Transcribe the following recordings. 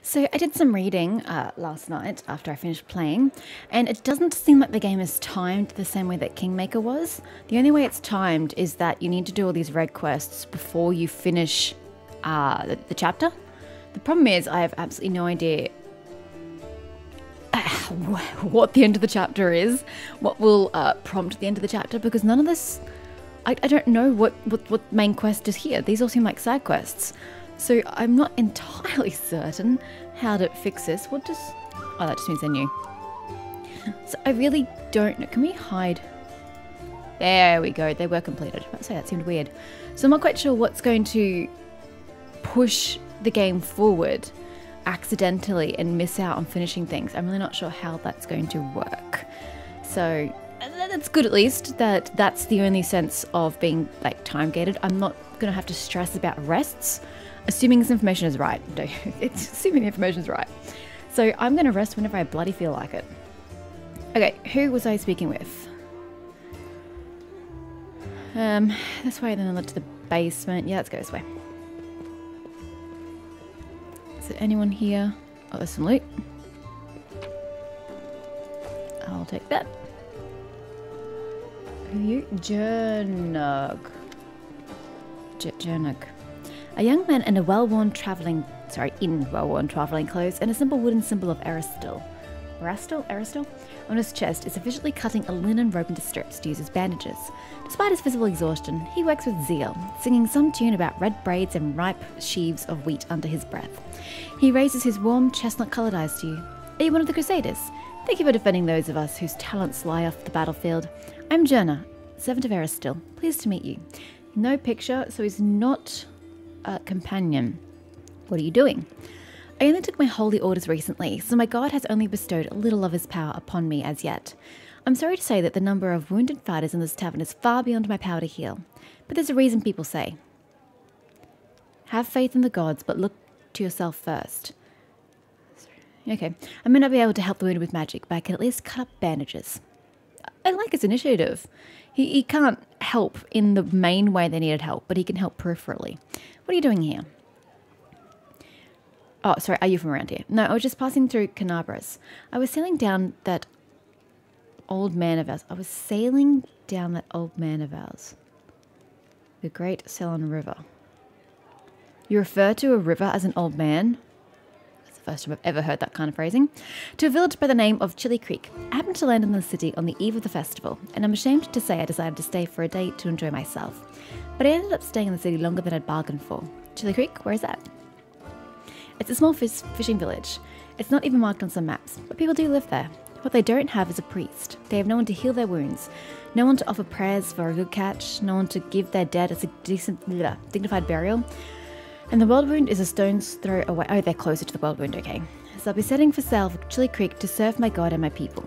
So I did some reading last night after I finished playing, and it doesn't seem like the game is timed the same way that Kingmaker was. The only way it's timed is that you need to do all these red quests before you finish the chapter. The problem is I have absolutely no idea what the end of the chapter is, what will prompt the end of the chapter, because none of this, I don't know what main quest is here. These all seem like side quests. So I'm not entirely certain how to fix this. What does... Oh, that just means they're new. So I really don't know. Can we hide? There we go. They were completed. I'd say that seemed weird. So I'm not quite sure what's going to push the game forward accidentally and miss out on finishing things. I'm really not sure how that's going to work. So that's good, at least that that's the only sense of being like time gated. I'm not going to have to stress about rests. Assuming this information is right. It's assuming the information is right. So I'm going to rest whenever I bloody feel like it. Okay, who was I speaking with? This way, then I led to the basement. Yeah, let's go this way. Is there anyone here? Oh, there's some loot. I'll take that. Who are you? Jernug. Jernug. A young man in well-worn travelling clothes and a simple wooden symbol of Aristil on his chest is efficiently cutting a linen rope into strips to use as bandages. Despite his physical exhaustion, he works with zeal, singing some tune about red braids and ripe sheaves of wheat under his breath. He raises his warm, chestnut-coloured eyes to you. Are you one of the Crusaders? Thank you for defending those of us whose talents lie off the battlefield. I'm Jerna, servant of Aristil. Pleased to meet you. No picture, so he's not... companion. What are you doing? I only took my holy orders recently, so my god has only bestowed a little of his power upon me as yet. I'm sorry to say that the number of wounded fighters in this tavern is far beyond my power to heal, but there's a reason people say. Have faith in the gods, but look to yourself first. Okay, I may not be able to help the wounded with magic, but I can at least cut up bandages. I like his initiative. He can't help in the main way they needed help, but he can help peripherally. What are you doing here? Oh, sorry, are you from around here? No, I was just passing through Canabras. I was sailing down that old man of ours. The Great Ceylon River. You refer to a river as an old man? That's the first time I've ever heard that kind of phrasing. To a village by the name of Chili Creek. I happened to land in the city on the eve of the festival, and I'm ashamed to say I decided to stay for a day to enjoy myself. But I ended up staying in the city longer than I'd bargained for. Chili Creek, where is that? It's a small fishing village. It's not even marked on some maps, but people do live there. What they don't have is a priest. They have no one to heal their wounds, no one to offer prayers for a good catch, no one to give their dead a dignified burial. And the Worldwound is a stone's throw away. Oh, they're closer to the Worldwound, okay. So I'll be setting for sail for Chili Creek to serve my god and my people.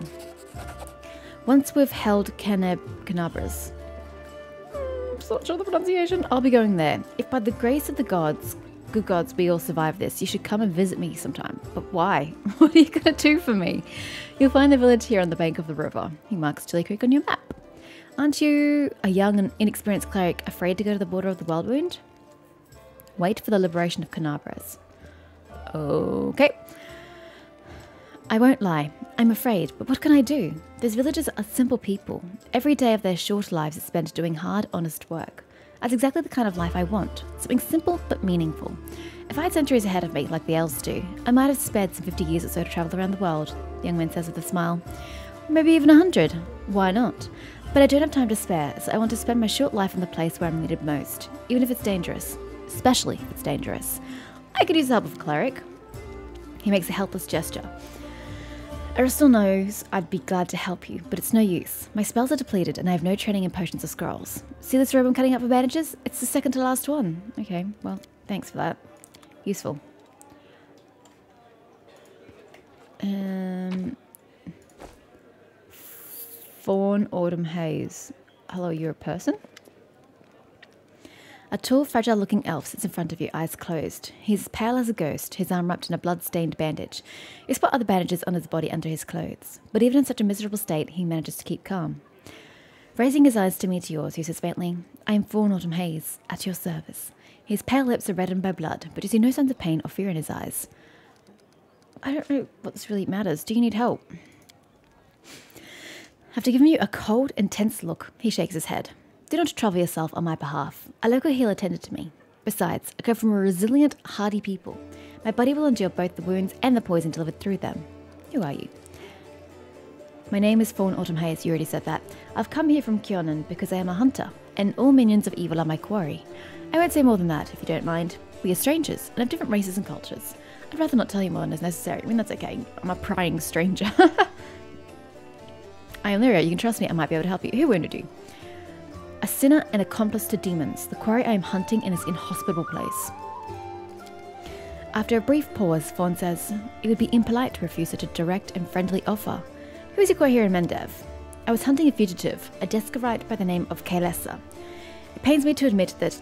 Once we've held Canabras, not sure the pronunciation, I'll be going there. If by the grace of the gods, good gods, we all survive this, you should come and visit me sometime. But why? What are you going to do for me? You'll find the village here on the bank of the river. He marks Chili Creek on your map. Aren't you a young and inexperienced cleric afraid to go to the border of the Worldwound? Wait for the liberation of Canabras. Okay. I won't lie. I'm afraid, but what can I do? Those villagers are simple people. Every day of their short lives is spent doing hard, honest work. That's exactly the kind of life I want. Something simple but meaningful. If I had centuries ahead of me, like the elves do, I might have spared some 50 years or so to travel around the world, the young man says with a smile. Or maybe even 100. Why not? But I don't have time to spare, so I want to spend my short life in the place where I'm needed most, even if it's dangerous. Especially if it's dangerous. I could use the help of a cleric. He makes a helpless gesture. Aristil knows I'd be glad to help you, but it's no use. My spells are depleted and I have no training in potions or scrolls. See this robe I'm cutting up for bandages? It's the second to last one. Okay, well, thanks for that. Useful. Fawn Autumn Haze. Hello, you're a person? A tall, fragile-looking elf sits in front of you, eyes closed. He's pale as a ghost, his arm wrapped in a blood-stained bandage. You spot other bandages on his body under his clothes. But even in such a miserable state, he manages to keep calm. Raising his eyes to meet yours, he says faintly, I am Fawn Autumn Haze, at your service. His pale lips are reddened by blood, but you see no signs of pain or fear in his eyes. I don't know what this really matters. Do you need help? After giving you a cold, intense look, he shakes his head. Do not trouble yourself on my behalf. A local healer tended to me. Besides, I come from a resilient, hardy people. My body will endure both the wounds and the poison delivered through them. Who are you? My name is Fawn Autumn Haze, you already said that. I've come here from Kyonan because I am a hunter, and all minions of evil are my quarry. I won't say more than that, if you don't mind. We are strangers, and of different races and cultures. I'd rather not tell you more than is necessary. I mean, that's okay. I'm a prying stranger. I am Lyria. You can trust me. I might be able to help you. Who wounded you? A sinner and accomplice to demons. The quarry I am hunting in this inhospitable place. After a brief pause, Fawn says, it would be impolite to refuse such a direct and friendly offer. Who is your quarry here in Mendev? I was hunting a fugitive, a Descarite by the name of Kaelessa. It pains me to admit that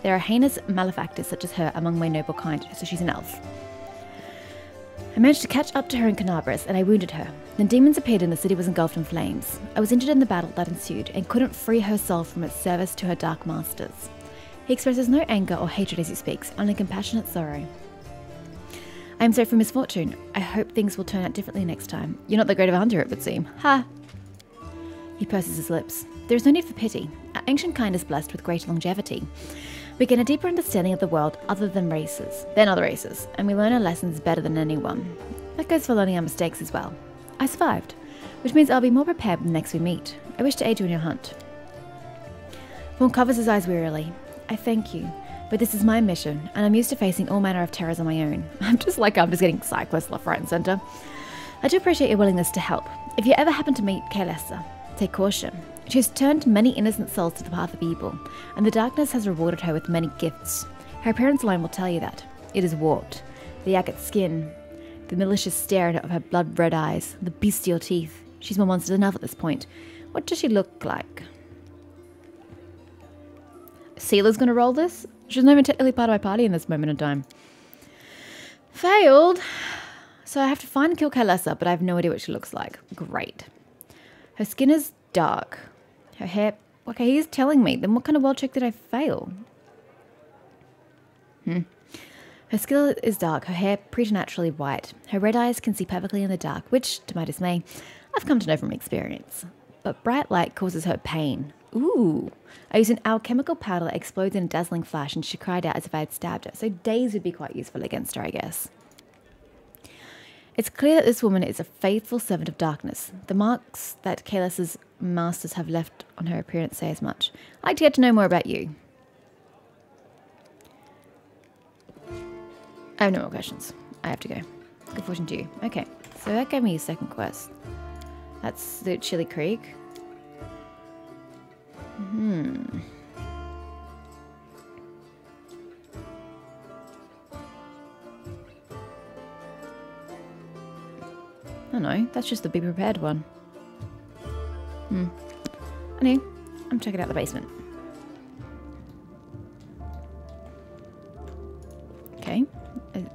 there are heinous malefactors such as her among my noble kind, so she's an elf. I managed to catch up to her in Canabras, and I wounded her. Then demons appeared and the city was engulfed in flames. I was injured in the battle that ensued, and couldn't free her soul from its service to her dark masters. He expresses no anger or hatred as he speaks, only compassionate sorrow. I am sorry for misfortune. I hope things will turn out differently next time. You're not that great of a hunter, it would seem. Ha! He purses his lips. There is no need for pity. Our ancient kind is blessed with great longevity. We gain a deeper understanding of the world other than other races, and we learn our lessons better than anyone. That goes for learning our mistakes as well. I survived, which means I'll be more prepared when next we meet. I wish to aid you in your hunt. Vaughn covers his eyes wearily. I thank you, but this is my mission, and I'm used to facing all manner of terrors on my own. I'm just getting side quests left, right, and centre. I do appreciate your willingness to help. If you ever happen to meet Kaelessa, take caution. She has turned many innocent souls to the path of evil, and the darkness has rewarded her with many gifts. Her appearance alone will tell you that. It is warped. The agate skin, the malicious stare of her blood-red eyes, the bestial teeth. She's more monster than enough at this point. What does she look like? Seela's gonna roll this? She's not even technically part of my party in this moment in time. Failed! So I have to find and kill Kaelessa, but I have no idea what she looks like. Great. Her skin is dark. Her hair... Okay, he's telling me. Then what kind of world check did I fail? Her skin is dark. Her hair preternaturally white. Her red eyes can see perfectly in the dark, which, to my dismay, I've come to know from experience. But bright light causes her pain. Ooh. I used an alchemical powder that explodes in a dazzling flash, and she cried out as if I had stabbed her. So daze would be quite useful against her, I guess. It's clear that this woman is a faithful servant of darkness. The marks that Kaelessa's masters have left on her appearance say as much. I'd like to get to know more about you. I have no more questions. I have to go. Good fortune to you. Okay, so that gave me a second quest. That's the Chili Creek. I don't know, that's just the be prepared one. Anyway, I'm checking out the basement. Okay,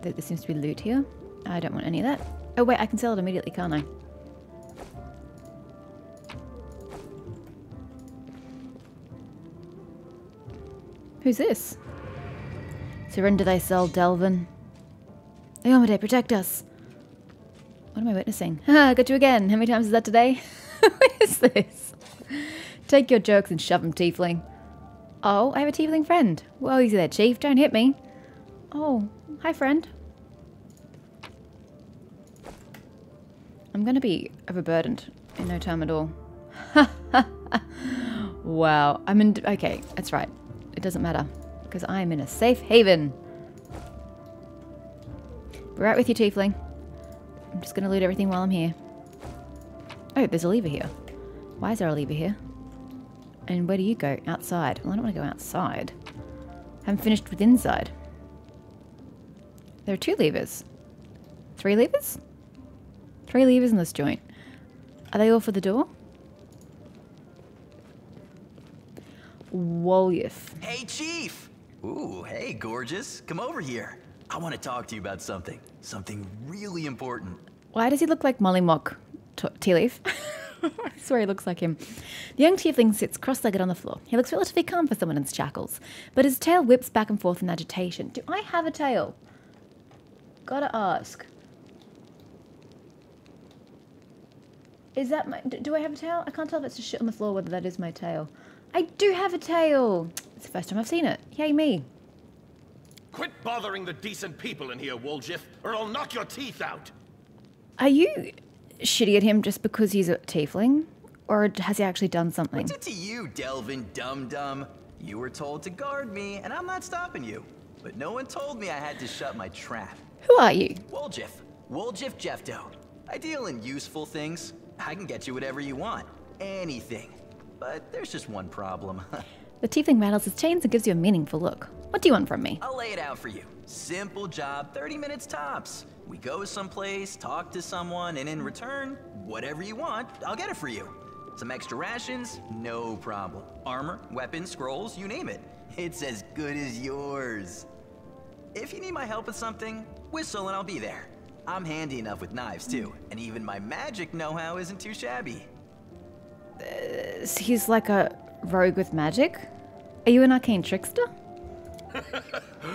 there seems to be loot here. I don't want any of that. Oh wait, I can sell it immediately, can't I? Who's this? Surrender thyself, Delvin. Eomade, protect us. What am I witnessing? Ha, got you again. How many times is that today? What is this? Take your jokes and shove them, tiefling. Oh, I have a tiefling friend. Well, easy there, chief. Don't hit me. Oh, hi, friend. I'm going to be overburdened in no time at all. Wow. I'm in... Okay, that's right. It doesn't matter because I am in a safe haven. Be right with you, tiefling. I'm just going to loot everything while I'm here. Oh, there's a lever here. Why is there a lever here? And where do you go? Outside. Well, I don't want to go outside. I haven't finished with inside. There are 2 levers. 3 levers? 3 levers in this joint. Are they all for the door? Wolyif. Hey, Chief! Ooh, hey, gorgeous. Come over here. I want to talk to you about something. Something really important. Why does he look like Molly Mock Tea Leaf? I swear he looks like him. The young tiefling sits cross-legged on the floor. He looks relatively calm for someone in shackles, but his tail whips back and forth in agitation. Do I have a tail? Gotta ask. Is that my... Do I have a tail? I can't tell if it's just shit on the floor whether that is my tail. I do have a tail! It's the first time I've seen it. Yay me. Quit bothering the decent people in here, Woljif, or I'll knock your teeth out! Are you shitty at him just because he's a tiefling? Or has he actually done something? What's it to you, Delvin Dum-Dum? You were told to guard me, and I'm not stopping you. But no one told me I had to shut my trap. Who are you? Woljif. Woljif Jeffdo. I deal in useful things. I can get you whatever you want. Anything. But there's just one problem. The tiefling rattles his chains and gives you a meaningful look. What do you want from me? I'll lay it out for you. Simple job, 30 minutes tops. We go someplace, talk to someone, and in return, whatever you want, I'll get it for you. Some extra rations? No problem. Armor, weapons, scrolls, you name it. It's as good as yours. If you need my help with something, whistle and I'll be there. I'm handy enough with knives too, and even my magic know-how isn't too shabby. He's like a rogue with magic? Are you an arcane trickster?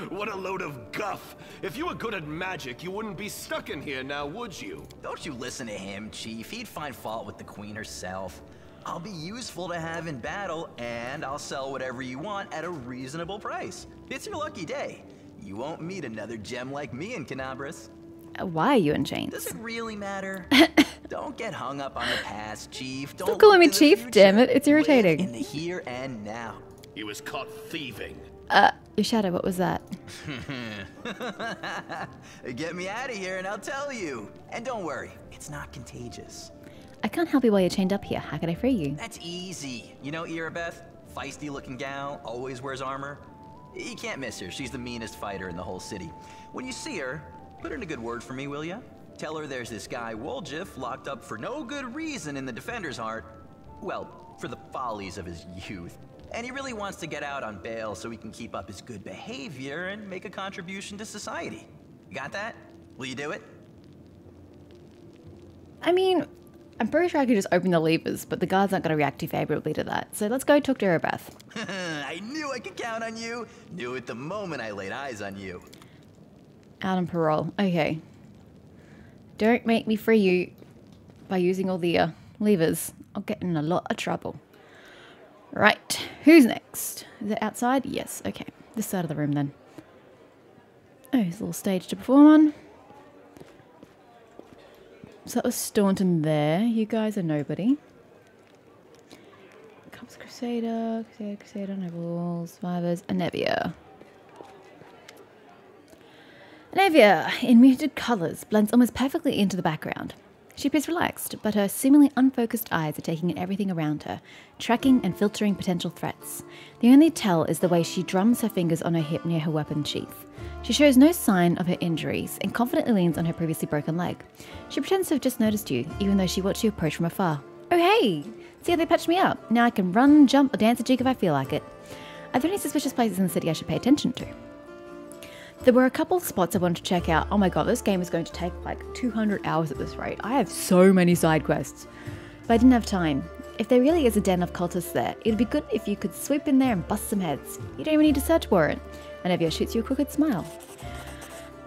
What a load of guff! If you were good at magic, you wouldn't be stuck in here now, would you? Don't you listen to him, Chief. He'd find fault with the Queen herself. I'll be useful to have in battle, and I'll sell whatever you want at a reasonable price. It's your lucky day. You won't meet another gem like me in Canabras. Why are you in chains? Does it really matter? Don't get hung up on the past, Chief. Don't Stop calling me look to the Chief, future. damn it. It's irritating. Live in the here and now. He was caught thieving. Your shadow, what was that? Get me out of here and I'll tell you. And don't worry, it's not contagious. I can't help you while you're chained up here. How can I free you? That's easy. You know Irabeth? Feisty looking gal, always wears armor. You can't miss her. She's the meanest fighter in the whole city. When you see her, put in a good word for me, will ya? Tell her there's this guy Woljif locked up for no good reason in the Defender's Heart. Well, for the follies of his youth. And he really wants to get out on bail so he can keep up his good behavior and make a contribution to society. You got that? Will you do it? I mean, I'm pretty sure I could just open the levers, but the guards aren't going to react too favorably to that. So let's go talk to Erebeth. I knew I could count on you. Knew it the moment I laid eyes on you. Out on parole. Okay. Don't make me free you by using all the levers. I'll get in a lot of trouble. Right. Who's next? Is it outside? Yes. Okay. This side of the room then. Oh, there's a little stage to perform on. So that was Staunton there. You guys are nobody. Comes Crusader, Noble, Survivors, Anevia. Anevia, in muted colours, blends almost perfectly into the background. She appears relaxed, but her seemingly unfocused eyes are taking in everything around her, tracking and filtering potential threats. The only tell is the way she drums her fingers on her hip near her weapon sheath. She shows no sign of her injuries and confidently leans on her previously broken leg. She pretends to have just noticed you, even though she watched you approach from afar. Oh hey! See how they patched me up? Now I can run, jump, or dance a jig if I feel like it. Are there any suspicious places in the city I should pay attention to? There were a couple of spots I wanted to check out. Oh my god, this game is going to take like 200 hours at this rate. I have so many side quests. But I didn't have time. If there really is a den of cultists there, it'd be good if you could swoop in there and bust some heads. You don't even need a search warrant. Anevia shoots you a crooked smile.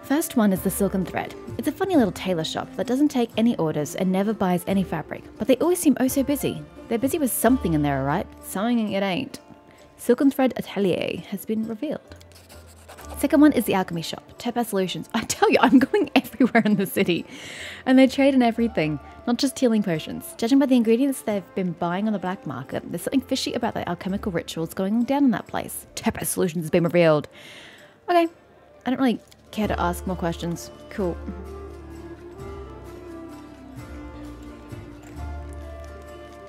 First one is the Silken Thread. It's a funny little tailor shop that doesn't take any orders and never buys any fabric, but they always seem oh so busy. They're busy with something in there, right? Something it ain't. Silken Thread Atelier has been revealed. Second one is the Alchemy Shop, Topaz Solutions. I tell you, I'm going everywhere in the city. And they trade in everything, not just healing potions. Judging by the ingredients they've been buying on the black market, there's something fishy about the alchemical rituals going down in that place. Topaz Solutions has been revealed. Okay, I don't really care to ask more questions. Cool.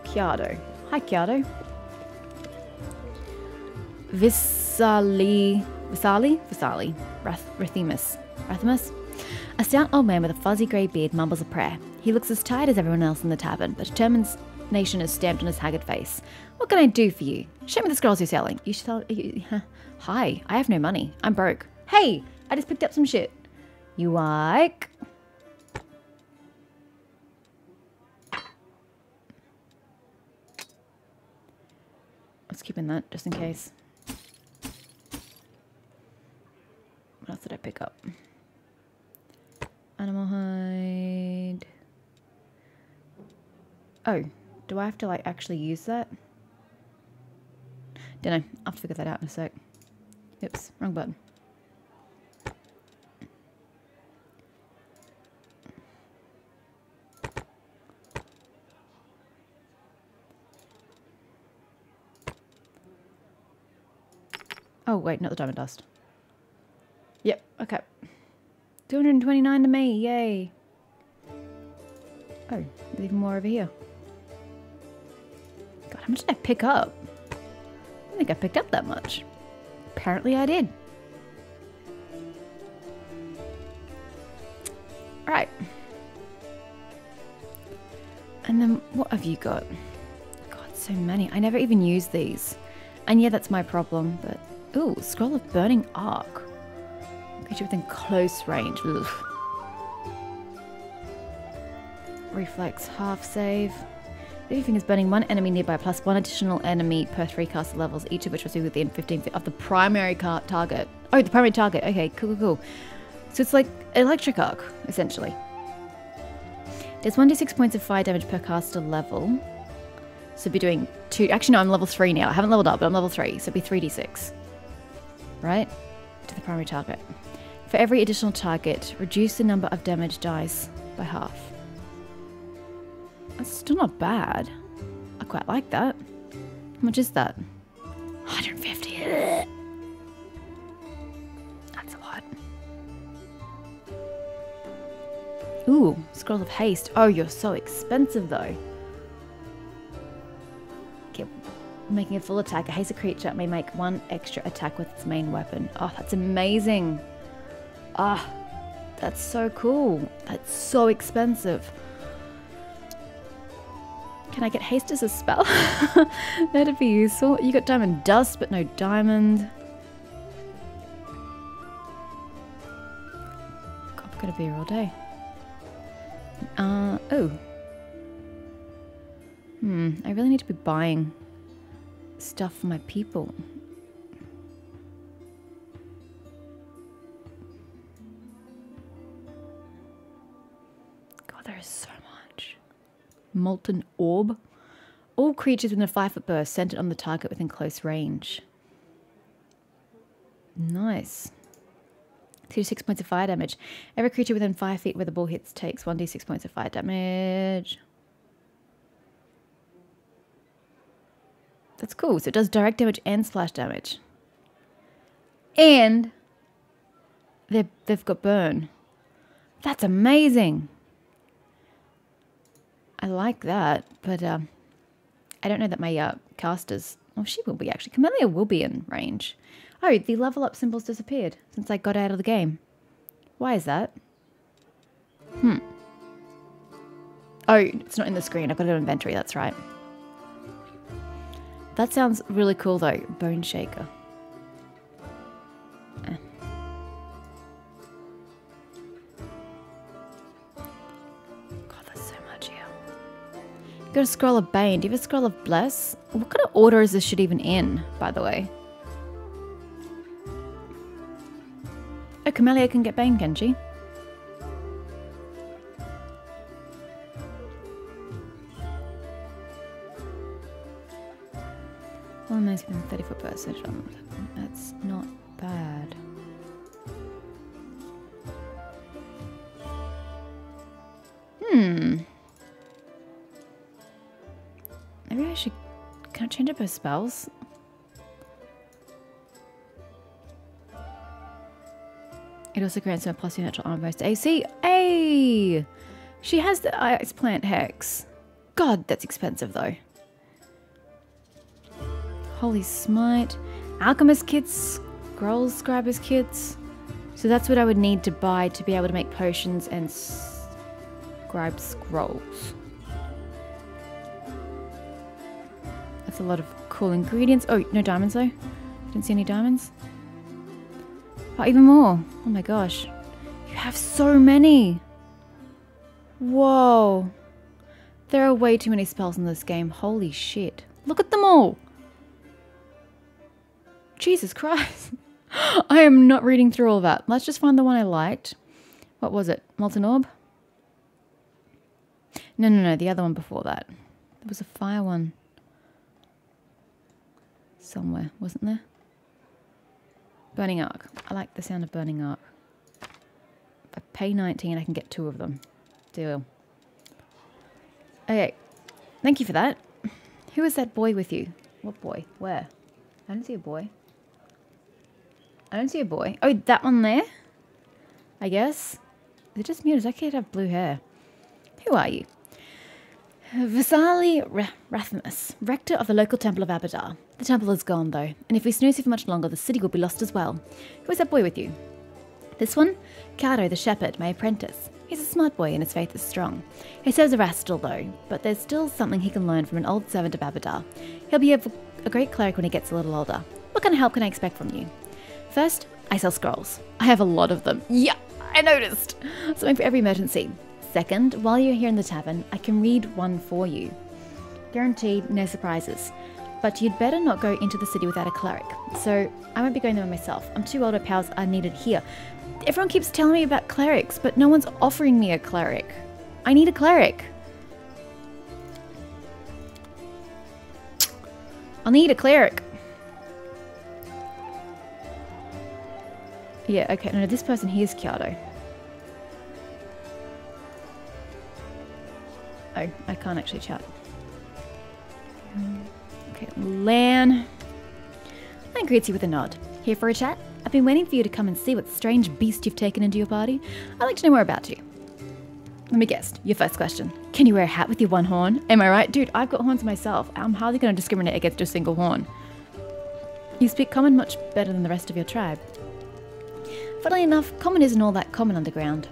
Chiado. Hi, Chiado. Visali. Rathimus. A stout old man with a fuzzy grey beard mumbles a prayer. He looks as tired as everyone else in the tavern, but determination is stamped on his haggard face. What can I do for you? Show me the scrolls you're selling. You should tell... Hi, I have no money. I'm broke. Hey, I just picked up some shit. You like? Let's keep in that, just in case. What else did I pick up? Animal hide. Oh, do I have to, like, actually use that? Don't know. I'll have to figure that out in a sec. Oops, wrong button. Oh, wait, not the diamond dust. Yep, okay. 229 to me, yay. Oh, there's even more over here. God, how much did I pick up? I don't think I picked up that much. Apparently I did. Right. And then what have you got? God, so many. I never even use these. And yeah, that's my problem, but... Ooh, Scroll of Burning Arc. Creature within close range. Ugh. Reflex half save. Everything is burning one enemy nearby plus one additional enemy per 3 caster levels, each of which will be within 15 feet of the primary target. Oh, the primary target. Okay, cool. So it's like electric arc, essentially. There's 1d6 points of fire damage per caster level. So be doing 2. Actually, no, I'm level 3 now. I haven't leveled up, but I'm level 3. So it'd be 3d6. Right? To the primary target. For every additional target, reduce the number of damage dice by half. That's still not bad. I quite like that. How much is that? 150. That's a lot. Ooh, Scroll of Haste. Oh, you're so expensive though. Okay, making a full attack. A hasted creature may make 1 extra attack with its main weapon. Oh, that's amazing. Ah, that's so cool. That's so expensive. Can I get haste as a spell? That'd be useful. You got diamond dust, but no diamond. God, I'm gonna be here all day. Oh. I really need to be buying stuff for my people. God, there is so much. Molten Orb. All creatures within a 5-foot burst centered on the target within close range. Nice. 2d6 points of fire damage. Every creature within 5 feet where the ball hits takes 1d6 points of fire damage. That's cool. So it does direct damage and splash damage. And they've got burn. That's amazing. I like that, but I don't know that my casters... Oh, she will be actually. Camellia will be in range. Oh, the level up symbol's disappeared since I got out of the game. Why is that? Oh, it's not in the screen. I've got it in inventory. That's right. That sounds really cool though. Bone Shaker. God, there's so much here. You got a Scroll of Bane. Do you have a Scroll of Bless? What kind of order is this shit even in, by the way? Oh, Camellia can get Bane, can she? Well, nice within 30-foot burst. That's not bad. Maybe I should... Can I change up her spells? It also grants her a plus 2 natural armor bonus to AC. Hey! She has the Ice Plant Hex. God, that's expensive though. Holy Smite. Alchemist kits. Scroll Scriber's kits. So that's what I would need to buy to be able to make potions and scribe scrolls. That's a lot of cool ingredients. Oh, no diamonds though. Didn't see any diamonds. Oh, even more. Oh my gosh. You have so many. Whoa. There are way too many spells in this game. Holy shit. Look at them all. Jesus Christ. I am not reading through all that. Let's just find the one I liked. What was it? Molten Orb? No. The other one before that. There was a fire one somewhere, wasn't there? Burning arc. I like the sound of burning arc. If I pay 19, I can get 2 of them. Deal. Okay. Thank you for that. Who is that boy with you? What boy? Where? I don't see a boy. I don't see a boy. Oh, that one there? I guess. Is it just me or does that kid have blue hair? Who are you? Vasali Rathmus, rector of the local temple of Abadar. The temple is gone, though, and if we snooze here for much longer, the city will be lost as well. Who is that boy with you? This one? Cardo the shepherd, my apprentice. He's a smart boy and his faith is strong. He serves a Rastal, though, but there's still something he can learn from an old servant of Abadar. He'll be a great cleric when he gets a little older. What kind of help can I expect from you? First, I sell scrolls. I have a lot of them. Yeah, I noticed. Something for every emergency. Second, while you're here in the tavern, I can read one for you. Guaranteed, no surprises. But you'd better not go into the city without a cleric. So, I won't be going there myself. I'm too old at powers are needed here. Everyone keeps telling me about clerics, but no one's offering me a cleric. I need a cleric. I'll need a cleric. Yeah, okay, no, this person here is Kiado. Oh, I can't actually chat. Okay, Lan. Lan greets you with a nod. Here for a chat? I've been waiting for you to come and see what strange beast you've taken into your party. I'd like to know more about you. Let me guess, your first question. Can you wear a hat with your one horn? Am I right? Dude, I've got horns myself. I'm hardly going to discriminate against a single horn. You speak common much better than the rest of your tribe. Funnily enough, common isn't all that common underground.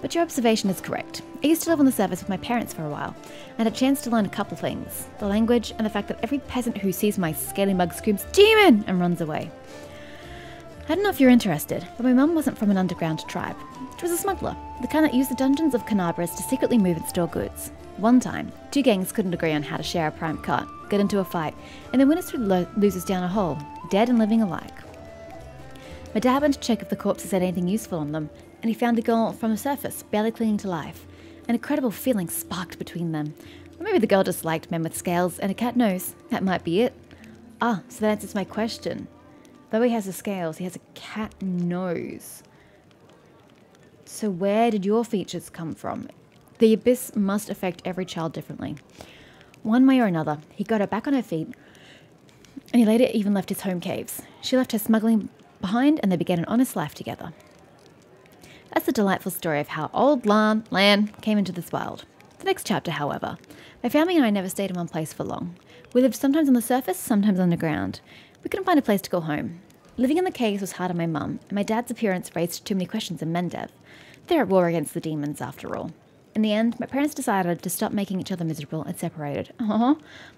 But your observation is correct. I used to live on the surface with my parents for a while, and had a chance to learn a couple things. The language, and the fact that every peasant who sees my scaly mug screams, "Demon!" and runs away. I don't know if you're interested, but my mum wasn't from an underground tribe. She was a smuggler, the kind that used the dungeons of Canabras to secretly move and store goods. One time, 2 gangs couldn't agree on how to share a prime cart, get into a fight, and the winner threw losers down a hole, dead and living alike. My dad went to check if the corpses had anything useful on them, and he found a girl from the surface, barely clinging to life. An incredible feeling sparked between them. Or maybe the girl just liked men with scales and a cat nose. That might be it. Ah, so that answers my question. Though he has the scales, he has a cat nose. So where did your features come from? The abyss must affect every child differently. One way or another, he got her back on her feet, and he later even left his home caves. She left her smuggling behind, and they began an honest life together. That's the delightful story of how old Lan came into this world. The next chapter, however. My family and I never stayed in one place for long. We lived sometimes on the surface, sometimes underground. We couldn't find a place to call home. Living in the caves was hard on my mum, and my dad's appearance raised too many questions in Mendev. They're at war against the demons, after all. In the end, my parents decided to stop making each other miserable and separated. My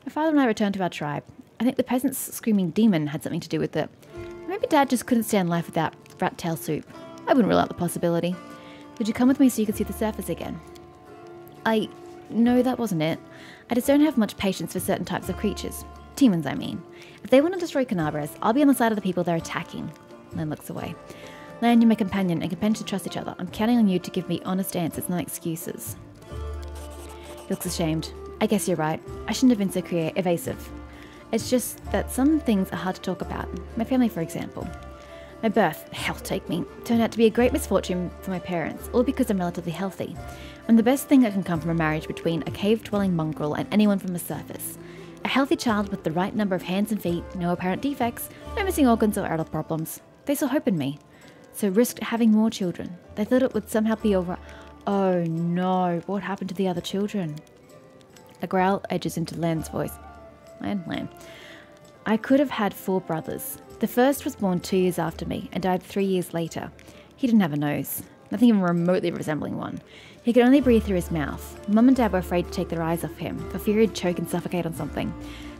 father and I returned to our tribe. I think the peasants screaming demon had something to do with it. Maybe Dad just couldn't stand life without rat tail soup. I wouldn't rule out the possibility. Would you come with me so you could see the surface again? No, that wasn't it. I just don't have much patience for certain types of creatures. Demons, I mean. If they want to destroy Canabras, I'll be on the side of the people they're attacking. Lan looks away. Lan, you're my companion, and companions should trust each other. I'm counting on you to give me honest answers, not excuses. He looks ashamed. I guess you're right. I shouldn't have been so evasive. It's just that some things are hard to talk about. My family, for example. My birth, hell take me, turned out to be a great misfortune for my parents, all because I'm relatively healthy. I'm the best thing that can come from a marriage between a cave-dwelling mongrel and anyone from the surface. A healthy child with the right number of hands and feet, no apparent defects, no missing organs or adult problems. They saw hope in me, so risked having more children. They thought it would somehow be over. Oh no, what happened to the other children? A growl edges into Lan's voice. Lan. I could have had 4 brothers. The first was born 2 years after me and died 3 years later. He didn't have a nose, nothing even remotely resembling one. He could only breathe through his mouth. Mum and Dad were afraid to take their eyes off him, for fear he'd choke and suffocate on something.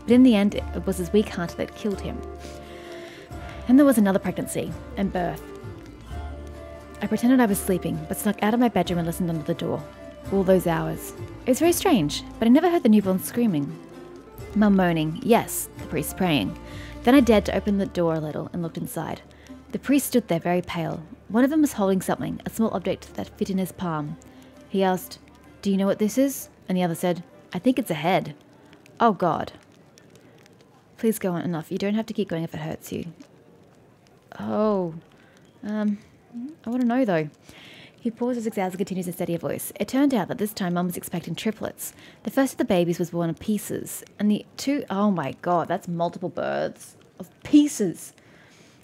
But in the end, it was his weak heart that killed him. Then there was another pregnancy, and birth. I pretended I was sleeping, but snuck out of my bedroom and listened under the door. All those hours. It was very strange, but I never heard the newborn screaming. Mum moaning, yes, the priest praying. Then I dared to open the door a little and looked inside. The priest stood there very pale. One of them was holding something, a small object that fit in his palm. He asked, "Do you know what this is?" And the other said, "I think it's a head." Oh, God. Please go on. Enough. You don't have to keep going if it hurts you. Oh. I want to know, though. He pauses as Exalza continues in steadier voice. It turned out that this time Mum was expecting triplets. The first of the babies was born in pieces. And the two... Oh, my God. That's multiple births of pieces.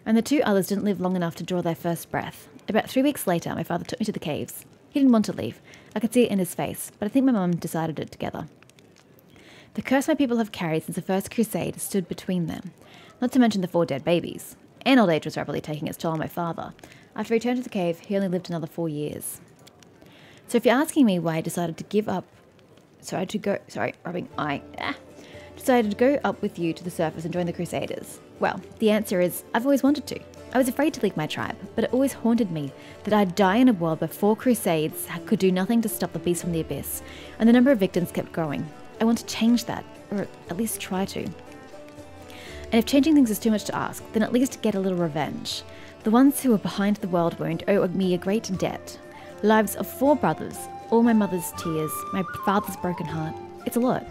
And the two others didn't live long enough to draw their first breath. About 3 weeks later, my father took me to the caves. He didn't want to leave. I could see it in his face, but I think my mum decided it together. The curse my people have carried since the first crusade stood between them, not to mention the 4 dead babies. And old age was rapidly taking its toll on my father. After he returned to the cave, he only lived another 4 years. So if you're asking me why I decided to give up... decided to go up with you to the surface and join the Crusaders. Well, the answer is, I've always wanted to. I was afraid to leave my tribe, but it always haunted me that I'd die in a world where 4 crusades could do nothing to stop the beast from the abyss, and the number of victims kept growing. I want to change that, or at least try to. And if changing things is too much to ask, then at least get a little revenge. The ones who are behind the Worldwound owe me a great debt. Lives of 4 brothers, all my mother's tears, my father's broken heart. It's a lot.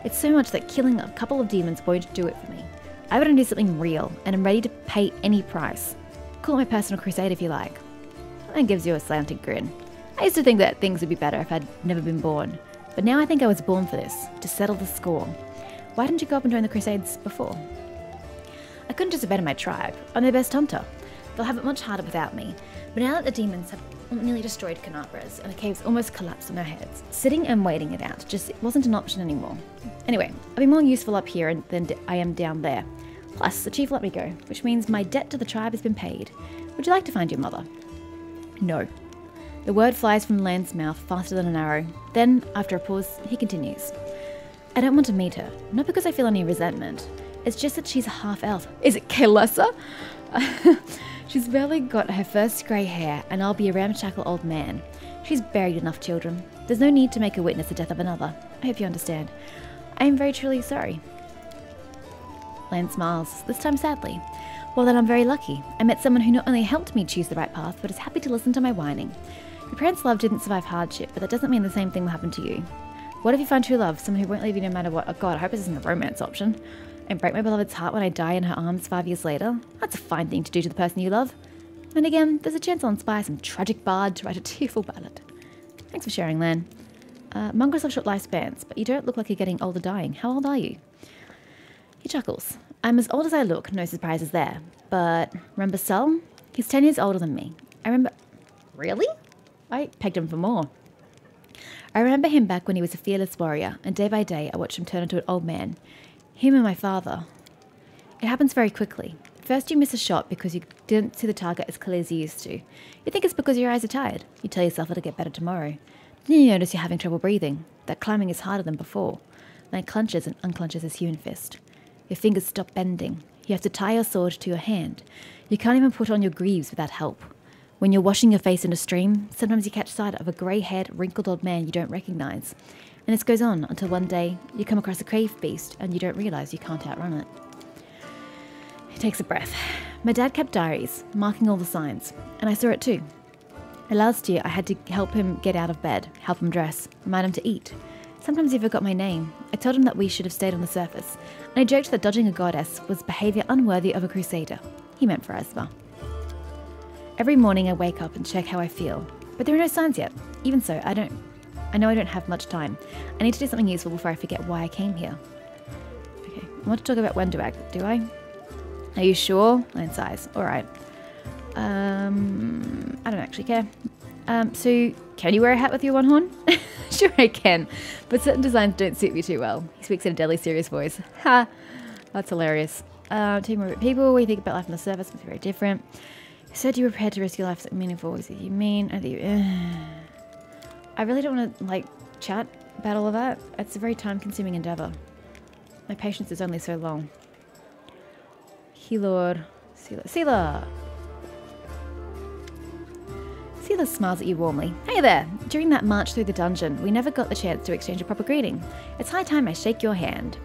It's so much that killing a couple of demons won't do it for me. I want to do something real, and I'm ready to pay any price. Call it my personal crusade if you like. And gives you a slanted grin. I used to think that things would be better if I'd never been born. But now I think I was born for this, to settle the score. Why didn't you go up and join the Crusades before? I couldn't just abandon my tribe. I'm their best hunter. They'll have it much harder without me. But now that the demons have nearly destroyed Canabras and the caves almost collapsed on their heads, sitting and waiting it out just wasn't an option anymore. Anyway, I'll be more useful up here than I am down there. Plus, the chief let me go, which means my debt to the tribe has been paid. Would you like to find your mother? No. The word flies from Lan's mouth faster than an arrow. Then, after a pause, he continues. I don't want to meet her, not because I feel any resentment. It's just that she's a half-elf. Is it Kalessa? She's barely got her first grey hair, and I'll be a ramshackle old man. She's buried enough children. There's no need to make her witness the death of another. I hope you understand. I am very truly sorry. Lan smiles, this time sadly. Well, then I'm very lucky. I met someone who not only helped me choose the right path, but is happy to listen to my whining. Your parents' love didn't survive hardship, but that doesn't mean the same thing will happen to you. What if you find true love, someone who won't leave you no matter what? Oh God, I hope this isn't a romance option. And break my beloved's heart when I die in her arms 5 years later? That's a fine thing to do to the person you love. And again, there's a chance I'll inspire some tragic bard to write a tearful ballad. Thanks for sharing, Lan. Mongrels have short lifespans, but you don't look like you're getting old or dying. How old are you? He chuckles. I'm as old as I look, no surprises there. But remember Sol? He's 10 years older than me. I remember... Really? I pegged him for more. I remember him back when he was a fearless warrior, and day by day I watched him turn into an old man. Him and my father. It happens very quickly. First you miss a shot because you didn't see the target as clearly as you used to. You think it's because your eyes are tired. You tell yourself it'll get better tomorrow. Then you notice you're having trouble breathing. That climbing is harder than before. Then it clenches and unclenches his human fist. Your fingers stop bending. You have to tie your sword to your hand. You can't even put on your greaves without help. When you're washing your face in a stream, sometimes you catch sight of a grey-haired, wrinkled old man you don't recognise. And this goes on until one day you come across a cave beast and you don't realise you can't outrun it. He takes a breath. My dad kept diaries, marking all the signs, and I saw it too. Last year I had to help him get out of bed, help him dress, remind him to eat. Sometimes he forgot my name. I told him that we should have stayed on the surface, and I joked that dodging a goddess was behaviour unworthy of a crusader. He meant for Asma. Every morning I wake up and check how I feel, but there are no signs yet. Even so, I know I don't have much time. I need to do something useful before I forget why I came here. Okay, I want to talk about Wenduag, do I? Are you sure? Lan sighs. Alright. I don't actually care. So, can you wear a hat with your one horn? Sure I can, but certain designs don't suit me too well. He speaks in a deadly serious voice. Ha! That's hilarious. Two more people, we think about life on the surface must be very different. You said you were prepared to risk your life for something meaningful. What you mean? I really don't want to, like, chat about all of that. It's a very time-consuming endeavour. My patience is only so long. Lord. Seela! Seela smiles at you warmly. Hey there! During that march through the dungeon, we never got the chance to exchange a proper greeting. It's high time I shake your hand.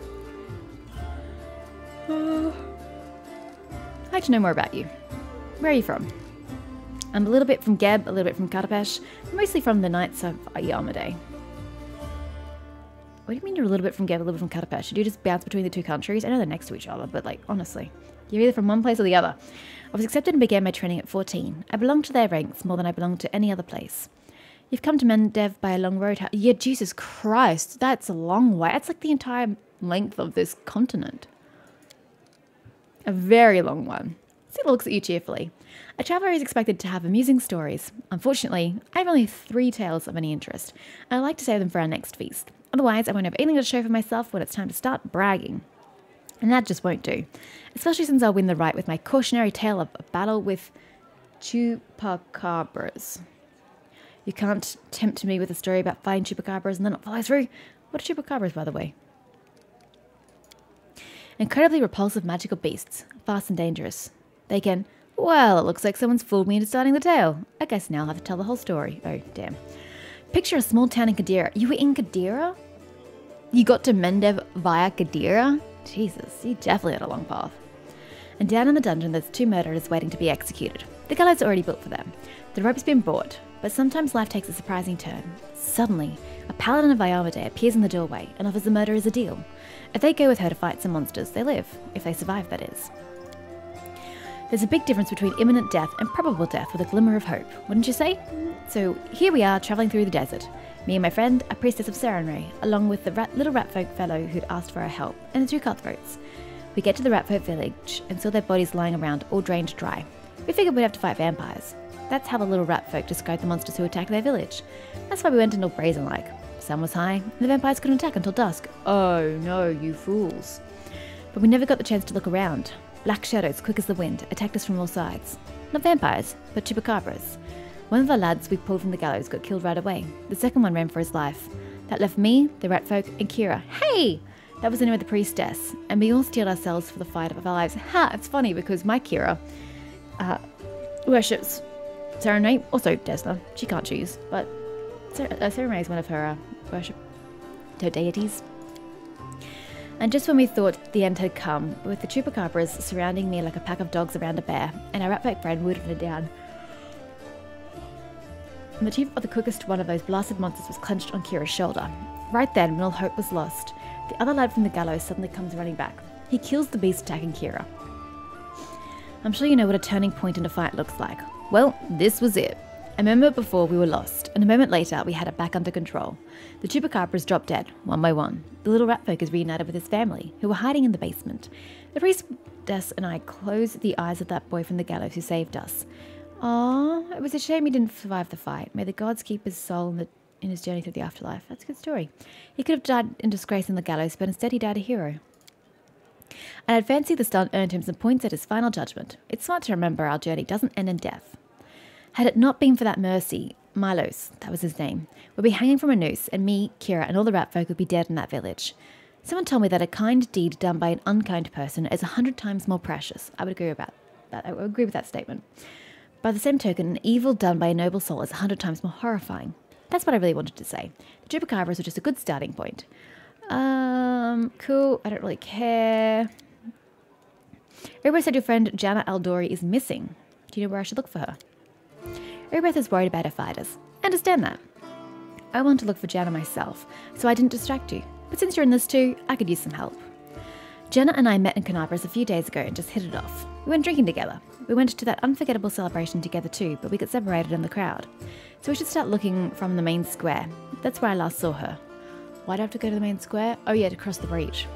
I'd like to know more about you. Where are you from? I'm a little bit from Geb, a little bit from Katapesh, mostly from the Knights of Yamaday. What do you mean you're a little bit from Geb, a little bit from Catapesh? Should you just bounce between the two countries? I know they're next to each other, but like, honestly. You're either from one place or the other. I was accepted and began my training at 14. I belonged to their ranks more than I belonged to any other place. You've come to Mendev by a long road. Yeah, Jesus Christ. That's a long way. That's like the entire length of this continent. A very long one. Sila looks at you cheerfully. A traveller is expected to have amusing stories. Unfortunately, I have only 3 tales of any interest, and I like to save them for our next feast. Otherwise, I won't have anything to show for myself when it's time to start bragging. And that just won't do. Especially since I'll win the right with my cautionary tale of a battle with chupacabras. You can't tempt me with a story about fighting chupacabras and then not follow through. What are chupacabras, by the way? Incredibly repulsive magical beasts, fast and dangerous. They can... Well, it looks like someone's fooled me into starting the tale. I guess now I'll have to tell the whole story. Oh, damn. Picture a small town in Kadira. You were in Kadira? You got to Mendev via Kadira? Jesus, you definitely had a long path. And down in the dungeon, there's 2 murderers waiting to be executed. The gallows are already built for them. The rope's been bought, but sometimes life takes a surprising turn. Suddenly, a paladin of Iamade appears in the doorway and offers the murderers a deal. If they go with her to fight some monsters, they live. If they survive, that is. There's a big difference between imminent death and probable death with a glimmer of hope, wouldn't you say? So here we are, travelling through the desert. Me and my friend, a priestess of Sarenrae, along with the little ratfolk fellow who'd asked for our help, and the 2 cutthroats. We get to the ratfolk village and saw their bodies lying around, all drained dry. We figured we'd have to fight vampires. That's how the little ratfolk described the monsters who attacked their village. That's why we went in all brazen-like. Sun was high, and the vampires couldn't attack until dusk. Oh no, you fools. But we never got the chance to look around. Black shadows, quick as the wind, attacked us from all sides. Not vampires, but chupacabras. One of our lads we pulled from the gallows got killed right away. The second one ran for his life. That left me, the ratfolk, and Kira. Hey! That was the name of the priestess, and we all steeled ourselves for the fight of our lives. Ha! It's funny because my Kira worships Sarenrae, also Desna. She can't choose, but Sarenrae is one of her deities. And just when we thought the end had come, with the chupacabras surrounding me like a pack of dogs around a bear, and our ratfolk friend wounded her down, and the teeth of the quickest one of those blasted monsters was clenched on Kira's shoulder. Right then, when all hope was lost, the other lad from the gallows suddenly comes running back. He kills the beast attacking Kira. I'm sure you know what a turning point in a fight looks like. Well, this was it. A moment before we were lost, and a moment later we had it back under control. The chupacabras dropped dead, one by one. The little ratfolk is reunited with his family, who were hiding in the basement. The priestess and I closed the eyes of that boy from the gallows who saved us. Aww, it was a shame he didn't survive the fight. May the gods keep his soul in his journey through the afterlife. That's a good story. He could have died in disgrace in the gallows, but instead he died a hero. And I'd fancy the stunt earned him some points at his final judgment. It's smart to remember our journey doesn't end in death. Had it not been for that mercy, Milos, that was his name, would be hanging from a noose, and me, Kira, and all the ratfolk would be dead in that village. Someone told me that a kind deed done by an unkind person is 100 times more precious. I would agree with that. I would agree with that statement. By the same token, an evil done by a noble soul is 100 times more horrifying. That's what I really wanted to say. The chupacabras were just a good starting point. Cool. I don't really care. Everybody said your friend Jana Aldori is missing. Do you know where I should look for her? Erebeth is worried about her fighters. I understand that. I want to look for Jana myself, so I didn't distract you. But since you're in this too, I could use some help. Jenna and I met in Canabras a few days ago and just hit it off. We went drinking together. We went to that unforgettable celebration together too, but we got separated in the crowd. So we should start looking from the main square. That's where I last saw her. Why'd I have to go to the main square? Oh yeah, to cross the breach.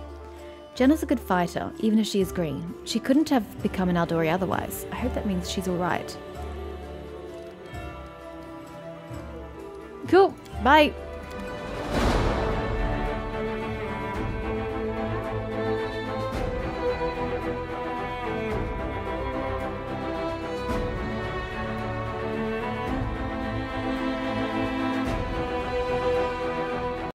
Jenna's a good fighter, even if she is green. She couldn't have become an Aldori otherwise. I hope that means she's alright. Cool. Bye.